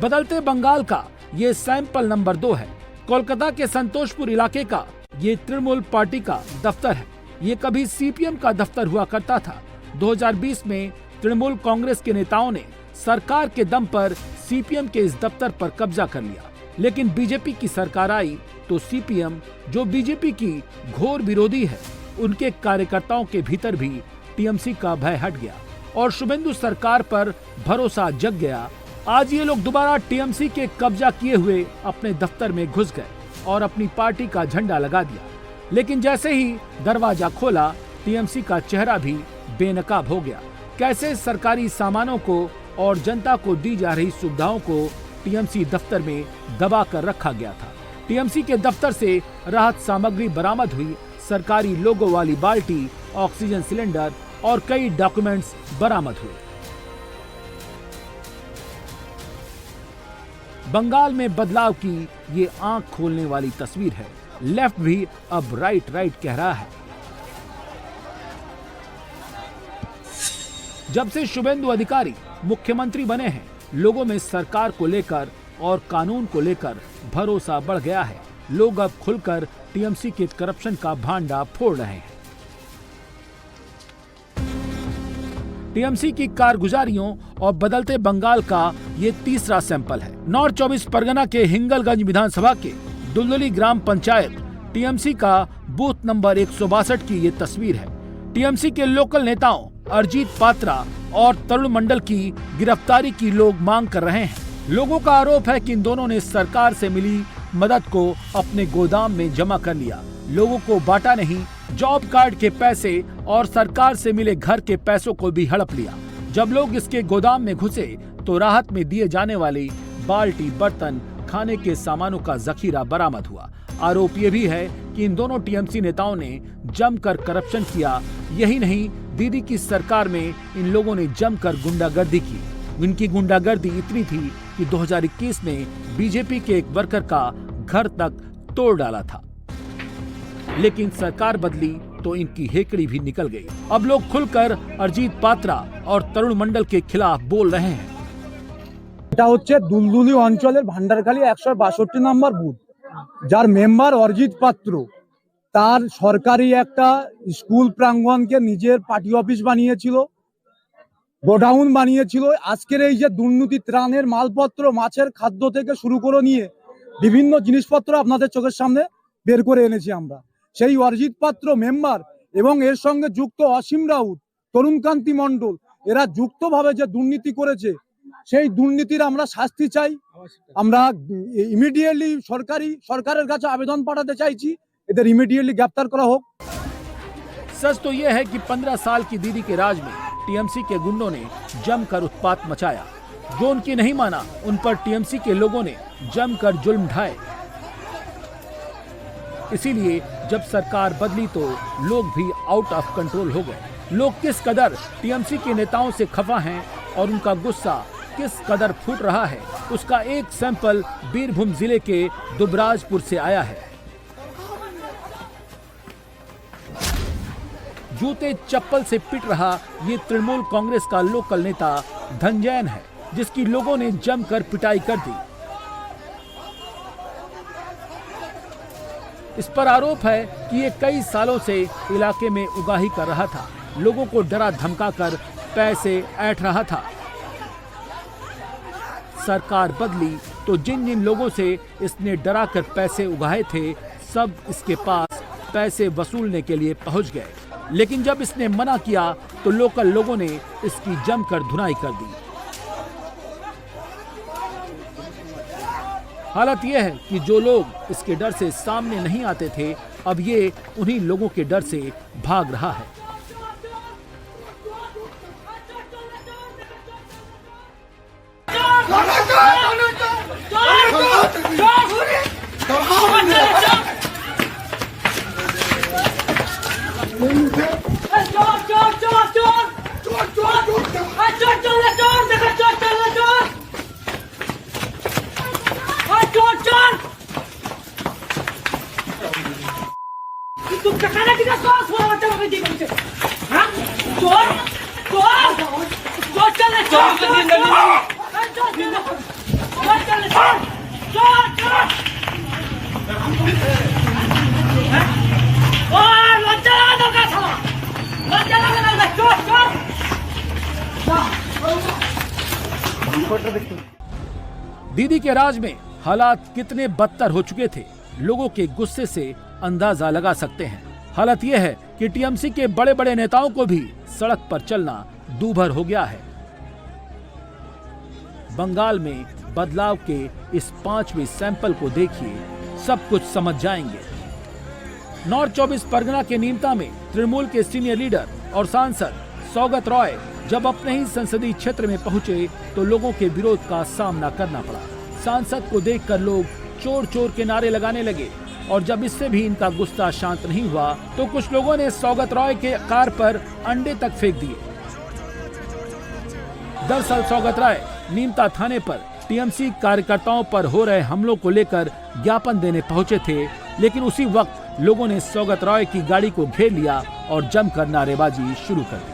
बदलते बंगाल का ये सैंपल नंबर 2 है। कोलकाता के संतोषपुर इलाके का ये तृणमूल पार्टी का दफ्तर है। ये कभी सीपीएम का दफ्तर हुआ करता था। 2020 में तृणमूल कांग्रेस के नेताओं ने सरकार के दम पर सीपीएम के इस दफ्तर पर कब्जा कर लिया, लेकिन बीजेपी की सरकार आई तो सीपीएम, जो बीजेपी की घोर विरोधी है, उनके कार्यकर्ताओं के भीतर भी टीएमसी का भय हट गया और शुभेंदु सरकार पर भरोसा जग गया। आज ये लोग दोबारा टीएमसी के कब्जा किए हुए अपने दफ्तर में घुस गए और अपनी पार्टी का झंडा लगा दिया। लेकिन जैसे ही दरवाजा खोला, टीएमसी का चेहरा भी बेनकाब हो गया। कैसे सरकारी सामानों को और जनता को दी जा रही सुविधाओं को टीएमसी दफ्तर में दबा कर रखा गया था। टीएमसी के दफ्तर से राहत सामग्री बरामद हुई, सरकारी लोगो वाली बाल्टी, ऑक्सीजन सिलेंडर और कई डॉक्यूमेंट्स बरामद हुए। बंगाल में बदलाव की ये आंख खोलने वाली तस्वीर है। लेफ्ट भी अब राइट कह रहा है। जब से शुभेंदु अधिकारी मुख्यमंत्री बने हैं, लोगों में सरकार को लेकर और कानून को लेकर भरोसा बढ़ गया है। लोग अब खुलकर टीएमसी के करप्शन का भांडा फोड़ रहे हैं। टीएमसी की कारगुजारियों और बदलते बंगाल का ये तीसरा सैंपल है। नॉर्थ 24 परगना के हिंगलगंज विधानसभा के दुलदुली ग्राम पंचायत टीएमसी का बूथ नंबर 162 की ये तस्वीर है। टीएमसी के लोकल नेताओं अरजीत पात्रा और तरुण मंडल की गिरफ्तारी की लोग मांग कर रहे हैं। लोगों का आरोप है कि इन दोनों ने सरकार से मिली मदद को अपने गोदाम में जमा कर लिया, लोगों को बांटा नहीं, जॉब कार्ड के पैसे और सरकार से मिले घर के पैसों को भी हड़प लिया। जब लोग इसके गोदाम में घुसे तो राहत में दिए जाने वाली बाल्टी, बर्तन, खाने के सामानों का जखीरा बरामद हुआ। आरोप ये भी है कि इन दोनों टीएमसी नेताओं ने जमकर करप्शन किया। यही नहीं, दीदी की सरकार में इन लोगों ने जमकर गुंडागर्दी की। इनकी गुंडागर्दी इतनी थी कि 2021 में बीजेपी के एक वर्कर का घर तक तोड़ डाला था। लेकिन सरकार बदली तो इनकी हेकड़ी भी निकल गई। अब लोग खुलकर अरजीत पात्रा और तरुण मंडल के खिलाफ बोल रहे हैं। এটা হচ্ছে দুলদুলি অঞ্চলের ভান্ডারখালী 162 নম্বর বুথ, যার মেম্বার অরজিৎ পাত্র তার সরকারি একটা স্কুল প্রাঙ্গণকে নিজের পার্টি অফিস বানিয়েছিল, গোডাউন বানিয়েছিল। আজকের এই যে দুর্নীতি ত্রাণের মালপত্র, মাছের খাদ্য থেকে শুরু করে নিয়ে বিভিন্ন জিনিসপত্র আপনাদের চোখের সামনে বের করে এনেছি আমরা। সেই অরজিৎ পাত্র মেম্বার এবং এর সঙ্গে যুক্ত অসীম রাউত, তরুণকান্তি মণ্ডল, এরা যুক্তভাবে যে দুর্নীতি করেছে, সেই দুর্নীতির আমরা শাস্তি চাই। আমরা ইমিডিয়েটলি সরকারের কাছে আবেদন পাঠাতে চাইছি, এদের ইমিডিয়েটলি গ্রেফতার করা হোক। सच तो यह है कि 15 साल की दीदी के राज में टीएमसी के गुंडों ने जमकर उत्पात मचाया। जो उनकी नहीं माना, उन पर टीएमसी के लोगों ने जमकर जुल्म ढाए। इसीलिए जब सरकार बदली तो लोग भी आउट ऑफ कंट्रोल हो गए। लोग किस कदर टीएमसी के नेताओं से खफा हैं और उनका गुस्सा किस कदर फूट रहा है, उसका एक सैंपल बीरभूम जिले के दुबराजपुर से आया है। जूते चप्पल से पिट रहा ये तृणमूल कांग्रेस का लोकल नेता धनजयन है, जिसकी लोगों ने जमकर पिटाई कर दी। इस पर आरोप है कि ये कई सालों से इलाके में उगाही कर रहा था, लोगों को डरा धमकाकर पैसे ऐंठ रहा था। सरकार बदली तो जिन जिन लोगों से इसने डरा कर पैसे उगाए थे, सब इसके पास पैसे वसूलने के लिए पहुंच गए। लेकिन जब इसने मना किया तो लोकल लोगों ने इसकी जमकर धुनाई कर दी। हालत यह है कि जो लोग इसके डर से सामने नहीं आते थे, अब ये उन्हीं लोगों के डर से भाग रहा है। दीदी के राज में हालात कितने बदतर हो चुके थे, लोगों के गुस्से से अंदाजा लगा सकते हैं। हालत यह है कि टीएमसी के बड़े बड़े नेताओं को भी सड़क पर चलना दूभर हो गया है। बंगाल में बदलाव के इस 5वें सैंपल को देखिए, सब कुछ समझ जाएंगे। नॉर्थ 24 परगना के नीमता में तृणमूल के सीनियर लीडर और सांसद सौगत रॉय जब अपने ही संसदीय क्षेत्र में पहुंचे तो लोगों के विरोध का सामना करना पड़ा। सांसद को देखकर लोग चोर चोर के नारे लगाने लगे और जब इससे भी इनका गुस्सा शांत नहीं हुआ तो कुछ लोगों ने सौगत रॉय के कार पर अंडे तक फेंक दिए। दरअसल सौगत रॉय नीमता थाने पर टीएमसी कार्यकर्ताओं पर हो रहे हमलों को लेकर ज्ञापन देने पहुंचे थे, लेकिन उसी वक्त लोगों ने सौगत रॉय की गाड़ी को घेर लिया और जमकर नारेबाजी शुरू कर दी।